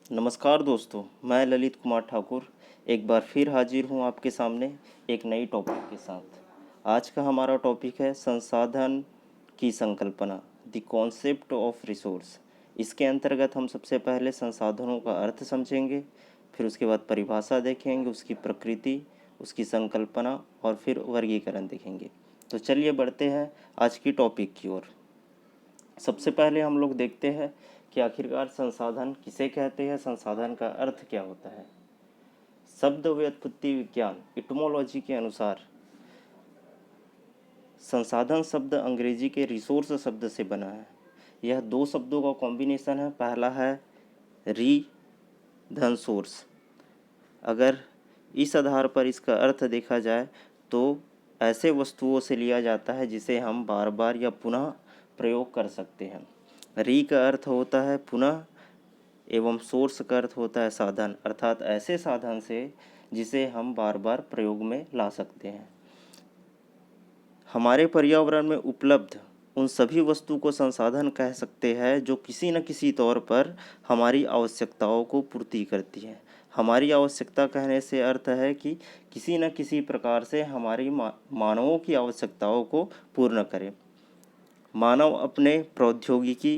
नमस्कार दोस्तों, मैं ललित कुमार ठाकुर एक बार फिर हाजिर हूँ आपके सामने एक नई टॉपिक के साथ। आज का हमारा टॉपिक है संसाधन की संकल्पना, द कॉन्सेप्ट ऑफ रिसोर्स। इसके अंतर्गत हम सबसे पहले संसाधनों का अर्थ समझेंगे, फिर उसके बाद परिभाषा देखेंगे, उसकी प्रकृति, उसकी संकल्पना और फिर वर्गीकरण देखेंगे। तो चलिए बढ़ते हैं आज की टॉपिक की ओर। सबसे पहले हम लोग देखते हैं कि आखिरकार संसाधन किसे कहते हैं, संसाधन का अर्थ क्या होता है। शब्द व्युत्पत्ति विज्ञान इटमोलॉजी के अनुसार संसाधन शब्द अंग्रेजी के रिसोर्स शब्द से बना है। यह दो शब्दों का कॉम्बिनेशन है। पहला है री, धन, सोर्स। अगर इस आधार पर इसका अर्थ देखा जाए तो ऐसे वस्तुओं से लिया जाता है जिसे हम बार बार या पुनः प्रयोग कर सकते हैं। री का अर्थ होता है पुनः एवं सोर्स का अर्थ होता है साधन, अर्थात ऐसे साधन से जिसे हम बार बार प्रयोग में ला सकते हैं। हमारे पर्यावरण में उपलब्ध उन सभी वस्तु को संसाधन कह सकते हैं जो किसी न किसी तौर पर हमारी आवश्यकताओं को पूर्ति करती है। हमारी आवश्यकता कहने से अर्थ है कि किसी न किसी प्रकार से हमारी मानवों की आवश्यकताओं को पूर्ण करें। मानव अपने प्रौद्योगिकी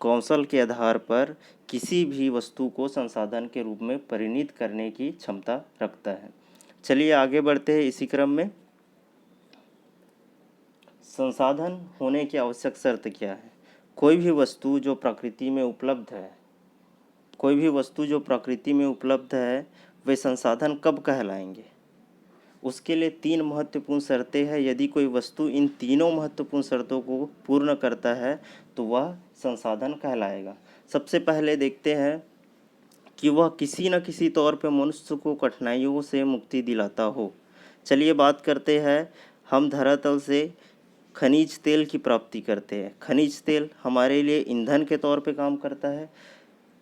कौशल के आधार पर किसी भी वस्तु को संसाधन के रूप में परिणित करने की क्षमता रखता है। चलिए आगे बढ़ते हैं इसी क्रम में। संसाधन होने की आवश्यक शर्त क्या है। कोई भी वस्तु जो प्रकृति में उपलब्ध है, वे संसाधन कब कहलाएंगे। उसके लिए तीन महत्वपूर्ण शर्तें हैं। यदि कोई वस्तु इन तीनों महत्वपूर्ण शर्तों को पूर्ण करता है तो वह संसाधन कहलाएगा। सबसे पहले देखते हैं कि वह किसी न किसी तौर पर मनुष्य को कठिनाइयों से मुक्ति दिलाता हो। चलिए बात करते हैं। हम धरातल से खनिज तेल की प्राप्ति करते हैं। खनिज तेल हमारे लिए ईंधन के तौर पे काम करता है।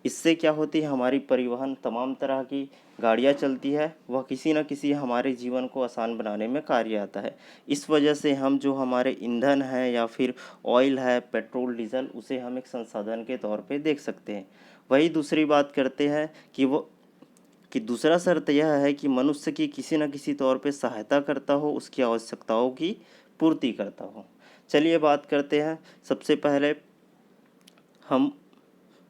इससे क्या होती है, हमारी परिवहन तमाम तरह की गाड़ियाँ चलती है, वह किसी न किसी हमारे जीवन को आसान बनाने में कार्य आता है। इस वजह से हम जो हमारे ईंधन है या फिर ऑयल है, पेट्रोल, डीजल, उसे हम एक संसाधन के तौर पे देख सकते हैं। वही दूसरी बात करते हैं कि दूसरा शर्त यह है कि मनुष्य की किसी न किसी तौर पे सहायता करता हो, उसकी आवश्यकताओं की पूर्ति करता हो। चलिए बात करते हैं। सबसे पहले हम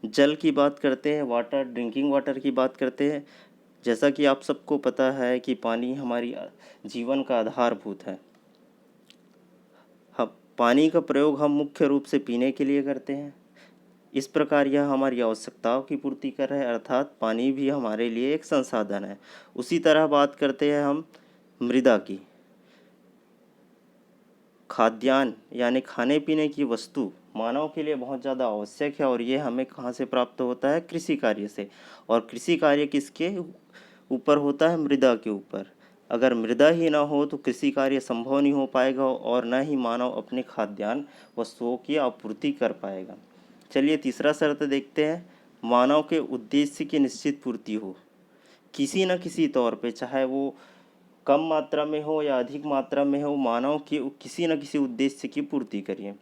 जल की बात करते हैं, वाटर, ड्रिंकिंग वाटर की बात करते हैं। जैसा कि आप सबको पता है कि पानी हमारी जीवन का आधारभूत है। हम पानी का प्रयोग हम मुख्य रूप से पीने के लिए करते हैं। इस प्रकार यह हमारी आवश्यकताओं की पूर्ति कर रहा है, अर्थात पानी भी हमारे लिए एक संसाधन है। उसी तरह बात करते हैं हम मृदा की। खाद्यान्न यानी खाने पीने की वस्तु मानव के लिए बहुत ज़्यादा आवश्यक है और ये हमें कहाँ से प्राप्त होता है, कृषि कार्य से। और कृषि कार्य किसके ऊपर होता है, मृदा के ऊपर। अगर मृदा ही ना हो तो कृषि कार्य संभव नहीं हो पाएगा और न ही मानव अपने खाद्यान्न वस्तुओं की आपूर्ति कर पाएगा। चलिए तीसरा शर्त देखते हैं। मानव के उद्देश्य की निश्चित पूर्ति हो, किसी न किसी तौर पे, चाहे वो कम मात्रा में हो या अधिक मात्रा में हो, मानव की किसी न किसी उद्देश्य की पूर्ति करिए।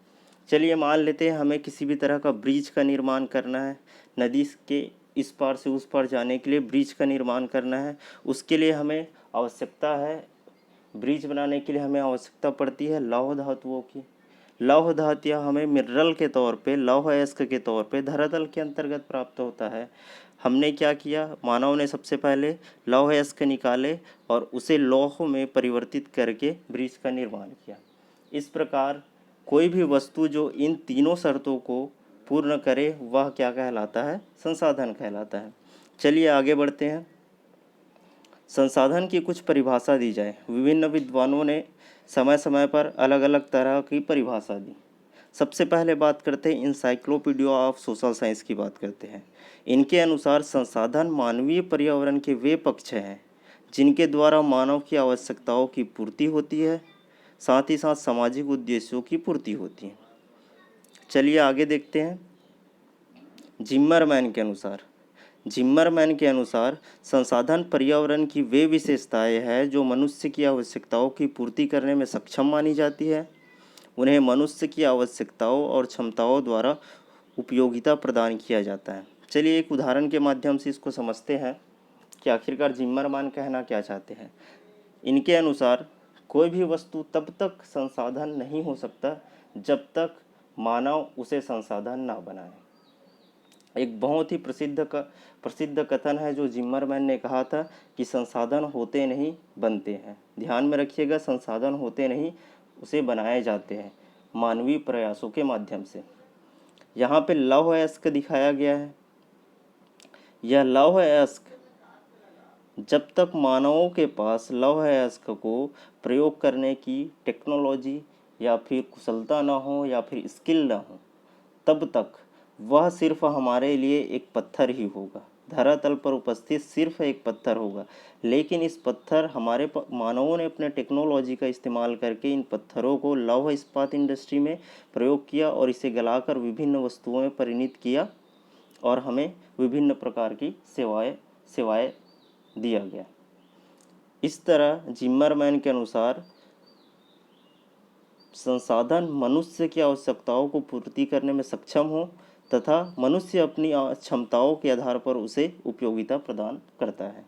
चलिए मान लेते हैं हमें किसी भी तरह का ब्रिज का निर्माण करना है, नदी के इस पार से उस पार जाने के लिए ब्रिज का निर्माण करना है। उसके लिए हमें आवश्यकता है, ब्रिज बनाने के लिए हमें आवश्यकता पड़ती है लौह धातुओं की। लौह धातु हमें मिनरल के तौर पे, लौह अयस्क के तौर पे धरातल के अंतर्गत प्राप्त होता है। हमने क्या किया, मानव ने सबसे पहले लौह अयस्क निकाले और उसे लौह में परिवर्तित करके ब्रिज का निर्माण किया। इस प्रकार कोई भी वस्तु जो इन तीनों शर्तों को पूर्ण करे वह क्या कहलाता है, संसाधन कहलाता है। चलिए आगे बढ़ते हैं। संसाधन की कुछ परिभाषा दी जाए। विभिन्न विद्वानों ने समय समय पर अलग अलग तरह की परिभाषा दी। सबसे पहले बात करते हैं इंसाइक्लोपीडिया ऑफ सोशल साइंस की बात करते हैं। इनके अनुसार संसाधन मानवीय पर्यावरण के वे पक्ष हैं जिनके द्वारा मानव की आवश्यकताओं की पूर्ति होती है, साथ ही साथ सामाजिक उद्देश्यों की पूर्ति होती है। चलिए आगे देखते हैं। जिम्मरमैन के अनुसार संसाधन पर्यावरण की वे विशेषताएं हैं जो मनुष्य की आवश्यकताओं की पूर्ति करने में सक्षम मानी जाती है। उन्हें मनुष्य की आवश्यकताओं और क्षमताओं द्वारा उपयोगिता प्रदान किया जाता है। चलिए एक उदाहरण के माध्यम से इसको समझते हैं कि आखिरकार जिम्मरमैन कहना क्या चाहते हैं। इनके अनुसार कोई भी वस्तु तब तक संसाधन नहीं हो सकता जब तक मानव उसे संसाधन ना बनाए। एक बहुत ही प्रसिद्ध कथन है जो जिम्मरमैन ने कहा था कि संसाधन होते नहीं बनते हैं। ध्यान में रखिएगा, संसाधन होते नहीं, उसे बनाए जाते हैं मानवीय प्रयासों के माध्यम से। यहाँ पे लौह अयस्क दिखाया गया है। यह लौह अयस्क, जब तक मानवों के पास लौह अयस्क को प्रयोग करने की टेक्नोलॉजी या फिर कुशलता ना हो या फिर स्किल ना हो, तब तक वह सिर्फ हमारे लिए एक पत्थर ही होगा, धरातल पर उपस्थित सिर्फ एक पत्थर होगा। लेकिन इस पत्थर मानवों ने अपने टेक्नोलॉजी का इस्तेमाल करके इन पत्थरों को लौह इस्पात इंडस्ट्री में प्रयोग किया और इसे गलाकर विभिन्न वस्तुओं में परिणत किया और हमें विभिन्न प्रकार की सेवाएं दिया गया। इस तरह जिम्मरमैन के अनुसार संसाधन मनुष्य की आवश्यकताओं को पूर्ति करने में सक्षम हो तथा मनुष्य अपनी क्षमताओं के आधार पर उसे उपयोगिता प्रदान करता है।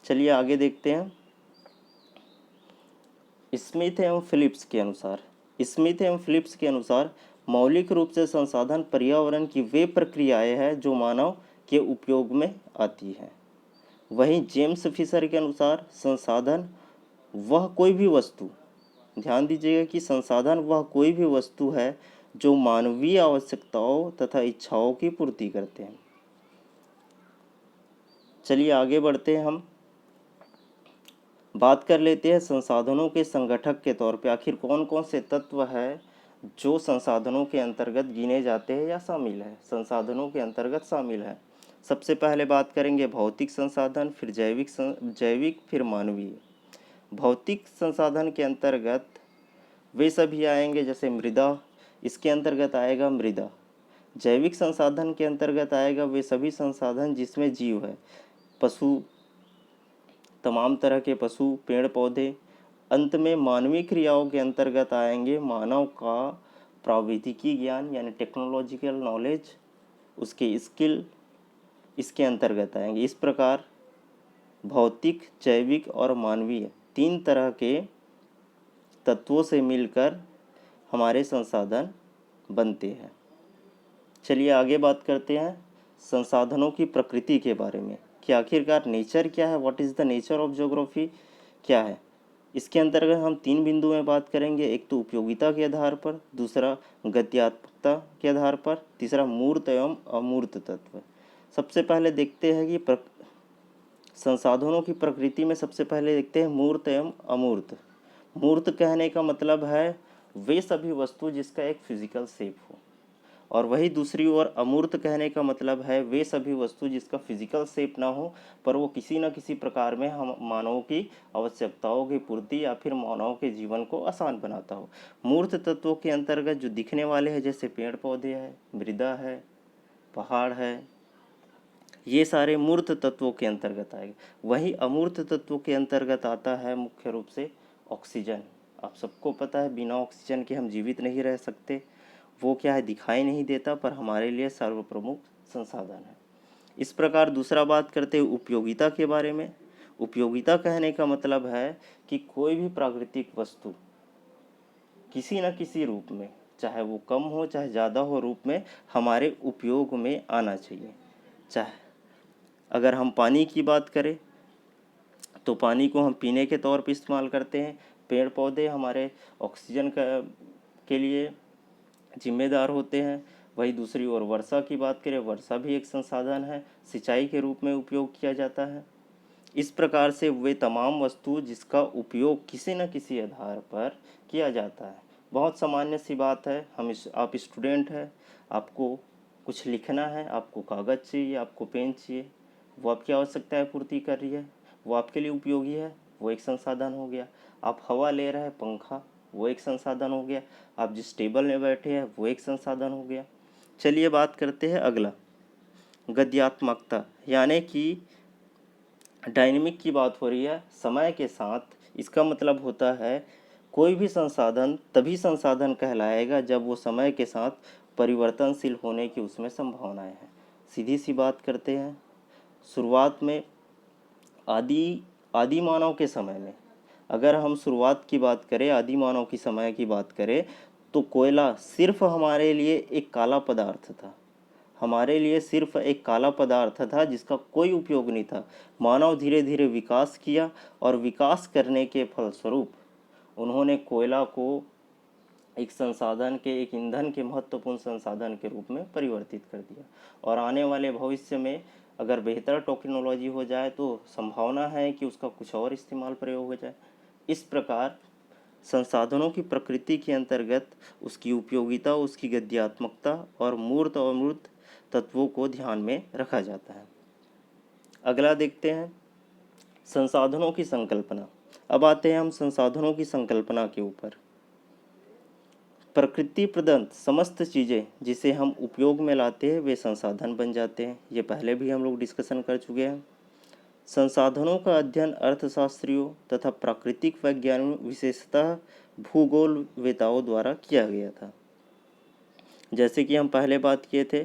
चलिए आगे देखते हैं। स्मिथ एवं फिलिप्स के अनुसार मौलिक रूप से संसाधन पर्यावरण की वे प्रक्रियाएं हैं जो मानव के उपयोग में आती हैं। वहीं जेम्स फिशर के अनुसार संसाधन वह कोई भी वस्तु, ध्यान दीजिएगा कि संसाधन वह कोई भी वस्तु है जो मानवीय आवश्यकताओं तथा इच्छाओं की पूर्ति करते हैं। चलिए आगे बढ़ते हैं, हम बात कर लेते हैं संसाधनों के संगठक के तौर पे आखिर कौन कौन से तत्व है जो संसाधनों के अंतर्गत गिने जाते हैं या शामिल है, संसाधनों के अंतर्गत शामिल है। सबसे पहले बात करेंगे भौतिक संसाधन, फिर जैविक, फिर मानवीय। भौतिक संसाधन के अंतर्गत वे सभी आएंगे जैसे मृदा, इसके अंतर्गत आएगा मृदा। जैविक संसाधन के अंतर्गत आएगा वे सभी संसाधन जिसमें जीव है, पशु, तमाम तरह के पशु, पेड़ पौधे। अंत में मानवीय क्रियाओं के अंतर्गत आएंगे मानव का प्रौद्योगिकी ज्ञान यानी टेक्नोलॉजिकल नॉलेज, उसके स्किल इसके अंतर्गत आएंगे। इस प्रकार भौतिक, जैविक और मानवीय तीन तरह के तत्वों से मिलकर हमारे संसाधन बनते हैं। चलिए आगे बात करते हैं संसाधनों की प्रकृति के बारे में कि आखिरकार नेचर क्या है, what is the nature of geography क्या है। इसके अंतर्गत हम तीन बिंदुओं में बात करेंगे। एक तो उपयोगिता के आधार पर, दूसरा गत्यात्मकता के आधार पर, तीसरा मूर्त एवं अमूर्त तत्व। सबसे पहले देखते हैं कि संसाधनों की प्रकृति में सबसे पहले देखते हैं मूर्त एवं अमूर्त। मूर्त कहने का मतलब है वे सभी वस्तु जिसका एक फिजिकल शेप हो, और वही दूसरी ओर अमूर्त कहने का मतलब है वे सभी वस्तु जिसका फिजिकल शेप ना हो पर वो किसी न किसी प्रकार में हम मानवों की आवश्यकताओं की पूर्ति या फिर मानव के जीवन को आसान बनाता हो। मूर्त तत्वों के अंतर्गत जो दिखने वाले हैं जैसे पेड़ पौधे हैं, मृदा है, पहाड़ है, ये सारे मूर्त तत्वों के अंतर्गत आएगा। वही अमूर्त तत्वों के अंतर्गत आता है मुख्य रूप से ऑक्सीजन। आप सबको पता है बिना ऑक्सीजन के हम जीवित नहीं रह सकते। वो क्या है, दिखाई नहीं देता पर हमारे लिए सर्वप्रमुख संसाधन है। इस प्रकार दूसरा बात करते हैं उपयोगिता के बारे में। उपयोगिता कहने का मतलब है कि कोई भी प्राकृतिक वस्तु किसी न किसी रूप में, चाहे वो कम हो चाहे ज़्यादा हो, रूप में हमारे उपयोग में आना चाहिए। चाहे अगर हम पानी की बात करें तो पानी को हम पीने के तौर पर इस्तेमाल करते हैं। पेड़ पौधे हमारे ऑक्सीजन के लिए जिम्मेदार होते हैं। वही दूसरी ओर वर्षा की बात करें, वर्षा भी एक संसाधन है, सिंचाई के रूप में उपयोग किया जाता है। इस प्रकार से वे तमाम वस्तु जिसका उपयोग किसी न किसी आधार पर किया जाता है। बहुत सामान्य सी बात है, आप स्टूडेंट हैं, आपको कुछ लिखना है, आपको कागज़ चाहिए, आपको पेन चाहिए, वो आपकी आवश्यकताएं पूर्ति कर रही है, वो आपके लिए उपयोगी है, वो एक संसाधन हो गया। आप हवा ले रहे हैं, पंखा, वो एक संसाधन हो गया। आप जिस टेबल में बैठे हैं वो एक संसाधन हो गया। चलिए बात करते हैं अगला, गद्यात्मकता, यानी कि डायनेमिक की बात हो रही है समय के साथ। इसका मतलब होता है कोई भी संसाधन तभी संसाधन कहलाएगा जब वो समय के साथ परिवर्तनशील होने की उसमें संभावनाएं हैं। सीधी सी बात करते हैं। शुरुआत में आदि आदि मानव के समय में, अगर हम शुरुआत की बात करें, आदि मानव की समय की बात करें, तो कोयला सिर्फ हमारे लिए एक काला पदार्थ था। हमारे लिए सिर्फ एक काला पदार्थ था जिसका कोई उपयोग नहीं था। मानव धीरे धीरे विकास किया और विकास करने के फलस्वरूप उन्होंने कोयला को एक संसाधन के, एक ईंधन के महत्वपूर्ण संसाधन के रूप में परिवर्तित कर दिया। और आने वाले भविष्य में अगर बेहतर टेक्नोलॉजी हो जाए तो संभावना है कि उसका कुछ और इस्तेमाल प्रयोग हो जाए। इस प्रकार संसाधनों की प्रकृति के अंतर्गत उसकी उपयोगिता, उसकी गद्यात्मकता और मूर्त और अमूर्त तत्वों को ध्यान में रखा जाता है। अगला देखते हैं संसाधनों की संकल्पना। अब आते हैं हम संसाधनों की संकल्पना के ऊपर। प्रकृति प्रदत्त समस्त चीज़ें जिसे हम उपयोग में लाते हैं वे संसाधन बन जाते हैं। ये पहले भी हम लोग डिस्कशन कर चुके हैं। संसाधनों का अध्ययन अर्थशास्त्रियों तथा प्राकृतिक वैज्ञानिकों, विशेषतः भूगोलवेताओं द्वारा किया गया था। जैसे कि हम पहले बात किए थे,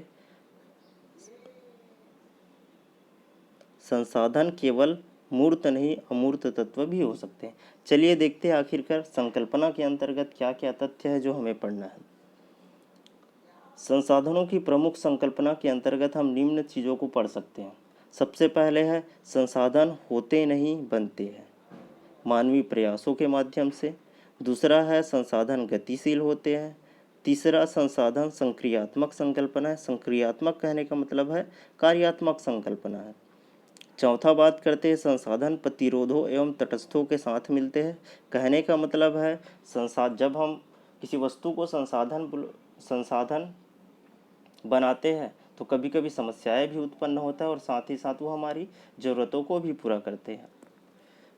संसाधन केवल मूर्त नहीं अमूर्त तत्व भी हो सकते हैं। चलिए देखते हैं आखिरकार संकल्पना के अंतर्गत क्या क्या तथ्य है जो हमें पढ़ना है। संसाधनों की प्रमुख संकल्पना के अंतर्गत हम निम्न चीज़ों को पढ़ सकते हैं। सबसे पहले है संसाधन होते नहीं बनते हैं, मानवीय प्रयासों के माध्यम से। दूसरा है संसाधन गतिशील होते हैं। तीसरा संसाधन संक्रियात्मक संकल्पना है। संक्रियात्मक कहने का मतलब है कार्यात्मक संकल्पना है। चौथा बात करते हैं संसाधन प्रतिरोधों एवं तटस्थों के साथ मिलते हैं। कहने का मतलब है जब हम किसी वस्तु को संसाधन बनाते हैं तो कभी कभी समस्याएं भी उत्पन्न होता है और साथ ही साथ वो हमारी ज़रूरतों को भी पूरा करते हैं।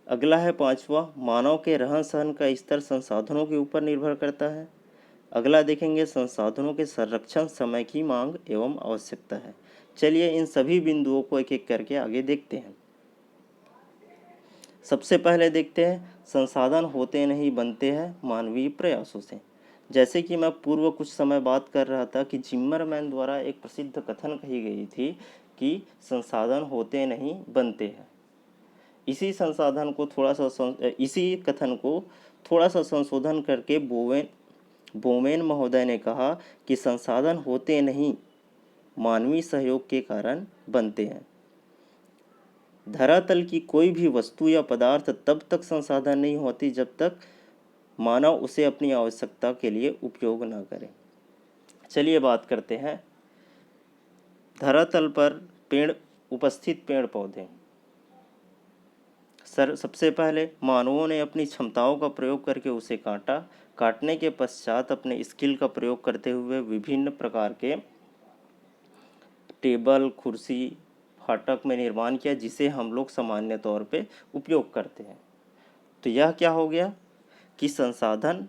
अगला है पांचवा, मानव के रहन सहन का स्तर संसाधनों के ऊपर निर्भर करता है। अगला देखेंगे संसाधनों के संरक्षण, समय की मांग एवं आवश्यकता है। चलिए इन सभी बिंदुओं को एक एक करके आगे देखते हैं। सबसे पहले देखते हैं संसाधन होते नहीं बनते हैं मानवीय प्रयासों से। जैसे कि मैं पूर्व कुछ समय बात कर रहा था कि जिम्मरमैन द्वारा एक प्रसिद्ध कथन कही गई थी कि संसाधन होते नहीं बनते हैं। इसी कथन को थोड़ा सा संशोधन करके बोवेन महोदय ने कहा कि संसाधन होते नहीं मानवीय सहयोग के कारण बनते हैं। धरातल की कोई भी वस्तु या पदार्थ तब तक संसाधन नहीं होती जब तक मानव उसे अपनी आवश्यकता के लिए उपयोग न करे। चलिए बात करते हैं धरातल पर उपस्थित पेड़ पौधे। सबसे पहले मानवों ने अपनी क्षमताओं का प्रयोग करके उसे काटा। काटने के पश्चात अपने स्किल का प्रयोग करते हुए विभिन्न प्रकार के टेबल, कुर्सी, फाटक में निर्माण किया जिसे हम लोग सामान्य तौर पे उपयोग करते हैं। तो यह क्या हो गया कि संसाधन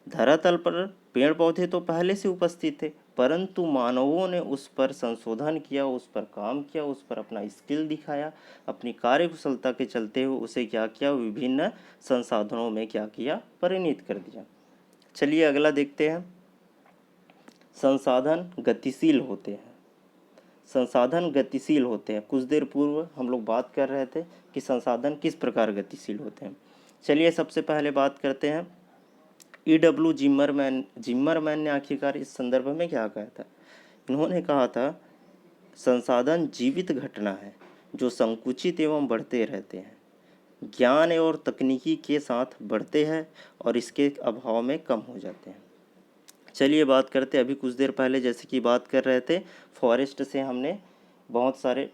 धरातल पर पेड़ पौधे तो पहले से उपस्थित थे, परंतु मानवों ने उस पर संशोधन किया, उस पर काम किया, उस पर अपना स्किल दिखाया, अपनी कार्यकुशलता के चलते हुए उसे क्या किया, विभिन्न संसाधनों में क्या किया, परिणित कर दिया। चलिए अगला देखते हैं संसाधन गतिशील होते हैं। संसाधन गतिशील होते हैं। कुछ देर पूर्व हम लोग बात कर रहे थे कि संसाधन किस प्रकार गतिशील होते हैं। चलिए सबसे पहले बात करते हैं E.W. जिम्मरमैन ने आखिरकार इस संदर्भ में क्या कहा था। इन्होंने कहा था संसाधन जीवित घटना है जो संकुचित एवं बढ़ते रहते हैं, ज्ञान और तकनीकी के साथ बढ़ते हैं और इसके अभाव में कम हो जाते हैं। चलिए बात करते हैं, अभी कुछ देर पहले जैसे कि बात कर रहे थे, फॉरेस्ट से हमने बहुत सारे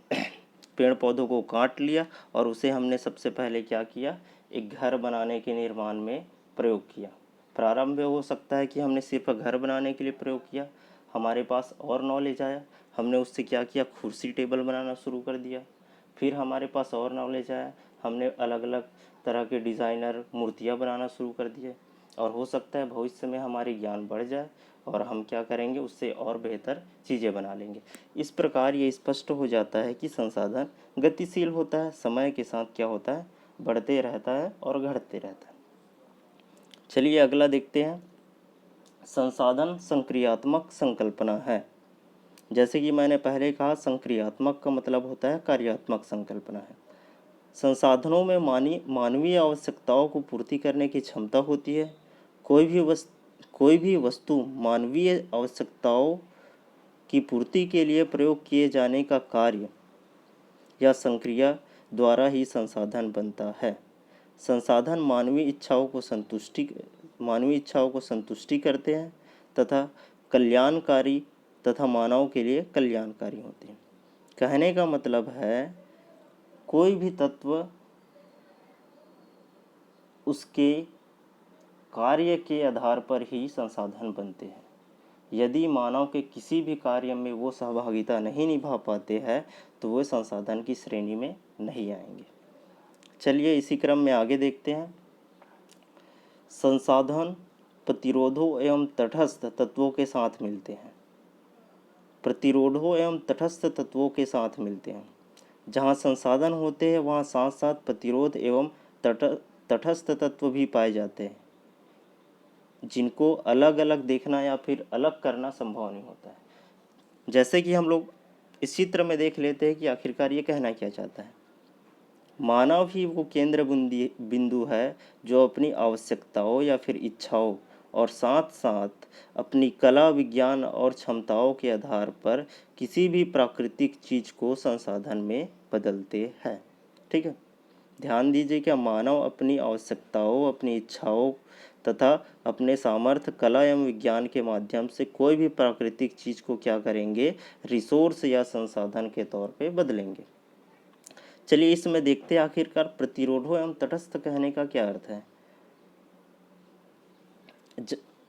पेड़ पौधों को काट लिया और उसे हमने सबसे पहले क्या किया, एक घर बनाने के निर्माण में प्रयोग किया। प्रारंभ में हो सकता है कि हमने सिर्फ घर बनाने के लिए प्रयोग किया, हमारे पास और नॉलेज आया, हमने उससे क्या किया, कुर्सी टेबल बनाना शुरू कर दिया। फिर हमारे पास और नॉलेज आया, हमने अलग अलग तरह के डिज़ाइनर मूर्तियाँ बनाना शुरू कर दिए। और हो सकता है भविष्य में हमारी ज्ञान बढ़ जाए और हम क्या करेंगे, उससे और बेहतर चीज़ें बना लेंगे। इस प्रकार ये स्पष्ट हो जाता है कि संसाधन गतिशील होता है, समय के साथ क्या होता है, बढ़ते रहता है और घटते रहता है। चलिए अगला देखते हैं संसाधन संक्रियात्मक संकल्पना है। जैसे कि मैंने पहले कहा, संक्रियात्मक का मतलब होता है कार्यात्मक संकल्पना है। संसाधनों में मानवीय आवश्यकताओं को पूर्ति करने की क्षमता होती है। कोई भी वस्तु मानवीय आवश्यकताओं की पूर्ति के लिए प्रयोग किए जाने का कार्य या संक्रिया द्वारा ही संसाधन बनता है। संसाधन मानवीय इच्छाओं को संतुष्टि करते हैं तथा कल्याणकारी तथा मानव के लिए कल्याणकारी होते हैं। कहने का मतलब है, कोई भी तत्व उसके कार्य के आधार पर ही संसाधन बनते हैं। यदि मानव के किसी भी कार्य में वो सहभागिता नहीं निभा पाते हैं तो वो संसाधन की श्रेणी में नहीं आएंगे। चलिए इसी क्रम में आगे देखते हैं। संसाधन प्रतिरोधों एवं तटस्थ तत्वों के साथ मिलते हैं। प्रतिरोधों एवं तटस्थ तत्वों के साथ मिलते हैं। जहाँ संसाधन होते हैं वहाँ साथ साथ प्रतिरोध एवं तटस्थ तत्व भी पाए जाते हैं, जिनको अलग अलग देखना या फिर अलग करना संभव नहीं होता है। जैसे कि हम लोग इस चित्र में देख लेते हैं कि आखिरकार ये कहना क्या चाहता है। मानव ही वो केंद्र बिंदु है जो अपनी आवश्यकताओं या फिर इच्छाओं और साथ साथ अपनी कला, विज्ञान और क्षमताओं के आधार पर किसी भी प्राकृतिक चीज को संसाधन में बदलते हैं। ठीक है, ध्यान दीजिए, क्या मानव अपनी आवश्यकताओं, अपनी इच्छाओं तथा अपने सामर्थ्य, कला एवं विज्ञान के माध्यम से कोई भी प्राकृतिक चीज को क्या करेंगे, रिसोर्स या संसाधन के तौर पे बदलेंगे। चलिए इसमें देखते हैं आखिरकार प्रतिरोधों एवं तटस्थ कहने का क्या अर्थ है।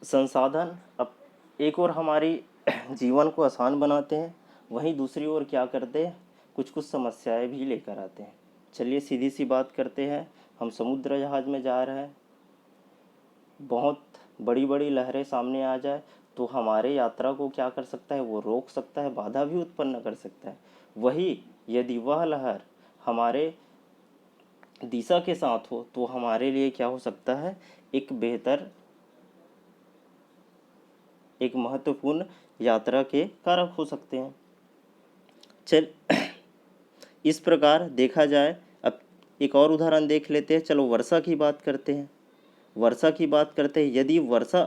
संसाधन अब एक और हमारी जीवन को आसान बनाते हैं, वहीं दूसरी ओर क्या करते हैं, कुछ कुछ समस्याएं भी लेकर आते हैं। चलिए सीधी सी बात करते हैं। हम समुद्र जहाज में जा रहे हैं, बहुत बड़ी बड़ी लहरें सामने आ जाए तो हमारे यात्रा को क्या कर सकता है, वो रोक सकता है, बाधा भी उत्पन्न कर सकता है। वही यदि वह लहर हमारे दिशा के साथ हो तो हमारे लिए क्या हो सकता है, एक महत्वपूर्ण यात्रा के कारक हो सकते हैं। चल इस प्रकार देखा जाए, अब एक और उदाहरण देख लेते हैं। चलो वर्षा की बात करते हैं। यदि वर्षा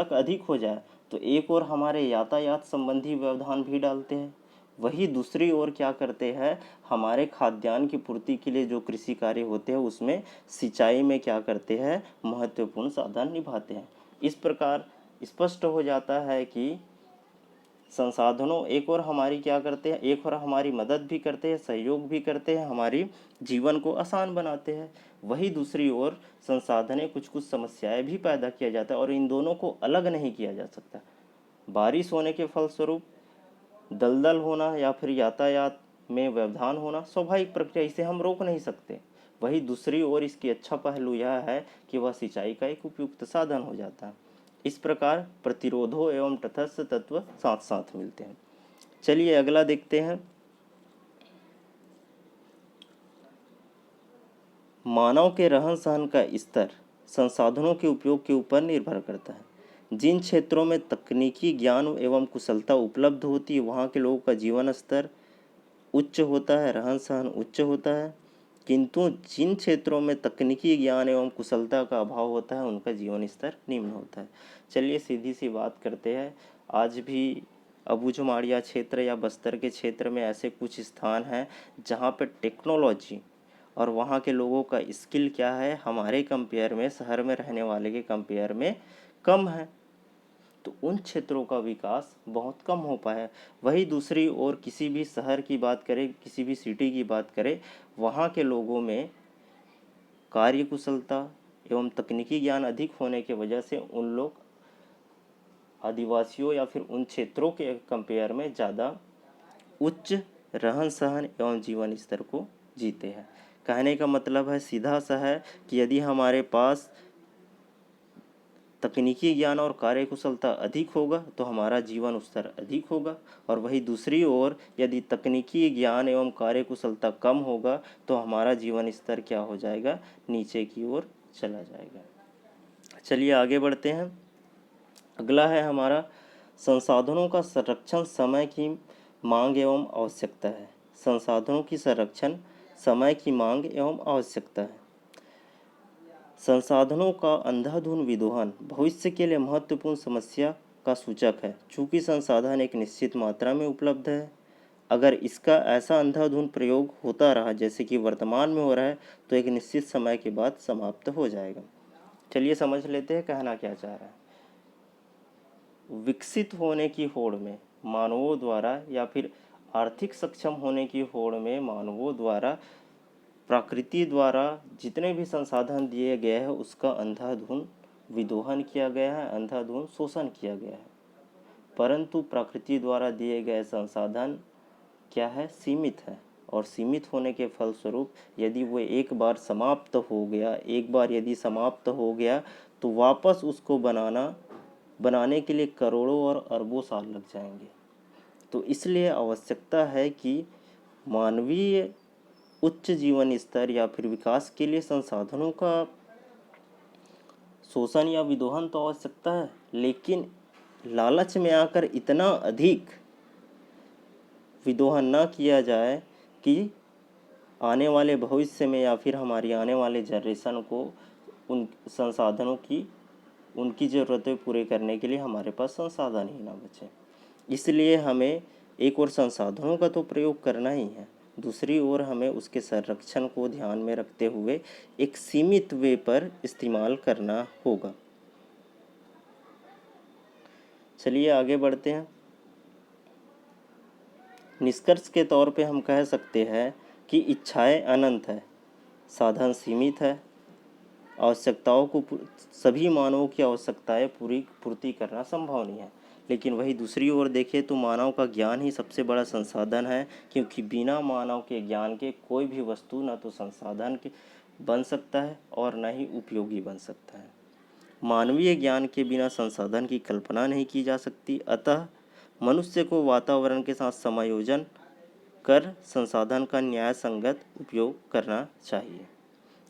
अधिक हो जाए तो एक और हमारे यातायात संबंधी व्यवधान भी डालते हैं। वही दूसरी ओर क्या करते हैं, हमारे खाद्यान्न की पूर्ति के लिए जो कृषि कार्य होते हैं उसमें सिंचाई में क्या करते हैं, महत्वपूर्ण साधन निभाते हैं। इस प्रकार स्पष्ट हो जाता है कि संसाधनों एक और हमारी क्या करते हैं, एक और हमारी मदद भी करते हैं, सहयोग भी करते हैं, हमारी जीवन को आसान बनाते हैं। वही दूसरी ओर संसाधनें कुछ कुछ समस्याएं भी पैदा किया जाता है और इन दोनों को अलग नहीं किया जा सकता। बारिश होने के फलस्वरूप दलदल होना या फिर यातायात में व्यवधान होना स्वाभाविक प्रक्रिया, इसे हम रोक नहीं सकते। वही दूसरी ओर इसकी अच्छा पहलू यह है कि वह सिंचाई का एक उपयुक्त साधन हो जाता है। इस प्रकार प्रतिरोधों एवं तटस्थ तत्व साथ साथ मिलते हैं। चलिए अगला देखते हैं। मानव के रहन सहन का स्तर संसाधनों के उपयोग के ऊपर निर्भर करता है। जिन क्षेत्रों में तकनीकी ज्ञान एवं कुशलता उपलब्ध होती है वहाँ के लोगों का जीवन स्तर उच्च होता है, रहन सहन उच्च होता है। किंतु जिन क्षेत्रों में तकनीकी ज्ञान एवं कुशलता का अभाव होता है उनका जीवन स्तर निम्न होता है। चलिए सीधी सी बात करते हैं। आज भी अबूझमाड़िया क्षेत्र या बस्तर के क्षेत्र में ऐसे कुछ स्थान हैं जहाँ पर टेक्नोलॉजी और वहाँ के लोगों का स्किल क्या है, हमारे कंपेयर में, शहर में रहने वाले के कंपेयर में कम है। तो उन क्षेत्रों का विकास बहुत कम हो पाया। वही दूसरी ओर किसी भी शहर की बात करें, किसी भी सिटी की बात करें, वहाँ के लोगों में कार्य कुशलता एवं तकनीकी ज्ञान अधिक होने के वजह से उन लोग आदिवासियों या फिर उन क्षेत्रों के कंपेयर में ज़्यादा उच्च रहन सहन एवं जीवन स्तर को जीते हैं। कहने का मतलब है सीधा सा है कि यदि हमारे पास तकनीकी ज्ञान और कार्यकुशलता अधिक होगा तो हमारा जीवन स्तर अधिक होगा, और वही दूसरी ओर यदि तकनीकी ज्ञान एवं कार्यकुशलता कम होगा तो हमारा जीवन स्तर क्या हो जाएगा, नीचे की ओर चला जाएगा। चलिए आगे बढ़ते हैं। अगला है हमारा संसाधनों का संरक्षण समय की मांग एवं आवश्यकता है। संसाधनों की संरक्षण समय की मांग एवं आवश्यकता है। संसाधनों का अंधाधुंध विदोहन भविष्य के लिए महत्वपूर्ण समस्या का सूचक है। चूँकि संसाधन एक निश्चित मात्रा में उपलब्ध है, अगर इसका ऐसा अंधाधुंध प्रयोग होता रहा जैसे कि वर्तमान में हो रहा है तो एक निश्चित समय के बाद समाप्त हो जाएगा। चलिए समझ लेते हैं कहना क्या चाह रहा है। विकसित होने की होड़ में मानवों द्वारा या फिर आर्थिक सक्षम होने की होड़ में मानवों द्वारा प्रकृति द्वारा जितने भी संसाधन दिए गए हैं उसका अंधाधुंध विदोहन किया गया है, अंधाधुंध शोषण किया गया है। परंतु प्रकृति द्वारा दिए गए संसाधन क्या है, सीमित है, और सीमित होने के फलस्वरूप यदि वो एक बार समाप्त हो गया, एक बार यदि समाप्त हो गया तो वापस उसको बनाने के लिए करोड़ों और अरबों साल लग जाएंगे। तो इसलिए आवश्यकता है कि मानवीय उच्च जीवन स्तर या फिर विकास के लिए संसाधनों का शोषण या विदोहन तो आवश्यकता है, लेकिन लालच में आकर इतना अधिक विदोहन न किया जाए कि आने वाले भविष्य में या फिर हमारी आने वाले जनरेशन को उन संसाधनों की उनकी ज़रूरतें पूरे करने के लिए हमारे पास संसाधन ही ना बचे। इसलिए हमें एक और संसाधनों का तो प्रयोग करना ही है, दूसरी ओर हमें उसके संरक्षण को ध्यान में रखते हुए एक सीमित वे पर इस्तेमाल करना होगा। चलिए आगे बढ़ते हैं। निष्कर्ष के तौर पे हम कह सकते हैं कि इच्छाएं अनंत है, साधन सीमित है, आवश्यकताओं को सभी मानवों की आवश्यकताएं पूर्ति करना संभव नहीं है। लेकिन वही दूसरी ओर देखें तो मानव का ज्ञान ही सबसे बड़ा संसाधन है, क्योंकि बिना मानव के ज्ञान के कोई भी वस्तु न तो संसाधन के बन सकता है और न ही उपयोगी बन सकता है। मानवीय ज्ञान के बिना संसाधन की कल्पना नहीं की जा सकती। अतः मनुष्य को वातावरण के साथ समायोजन कर संसाधन का न्याय संगत उपयोग करना चाहिए।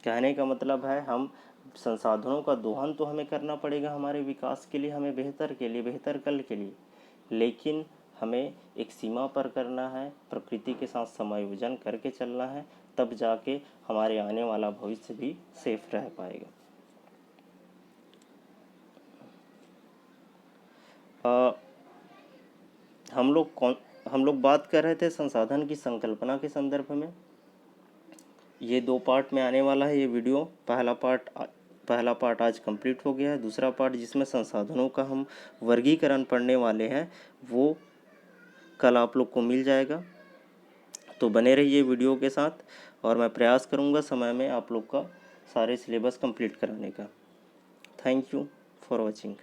कहने का मतलब है हम संसाधनों का दोहन तो हमें करना पड़ेगा हमारे विकास के लिए, हमें बेहतर कल के लिए, लेकिन हमें एक सीमा पर करना है, प्रकृति के साथ समायोजन करके चलना है, तब जाके हमारे आने वाला भविष्य भी सेफ रह पाएगा। हम लोग बात कर रहे थे संसाधन की संकल्पना के संदर्भ में। ये 2 पार्ट में आने वाला है ये वीडियो। पहला पार्ट आज कंप्लीट हो गया है। दूसरा पार्ट जिसमें संसाधनों का हम वर्गीकरण पढ़ने वाले हैं वो कल आप लोग को मिल जाएगा। तो बने रहिए वीडियो के साथ और मैं प्रयास करूँगा समय में आप लोग का सारे सिलेबस कंप्लीट कराने का। Thank you for watching.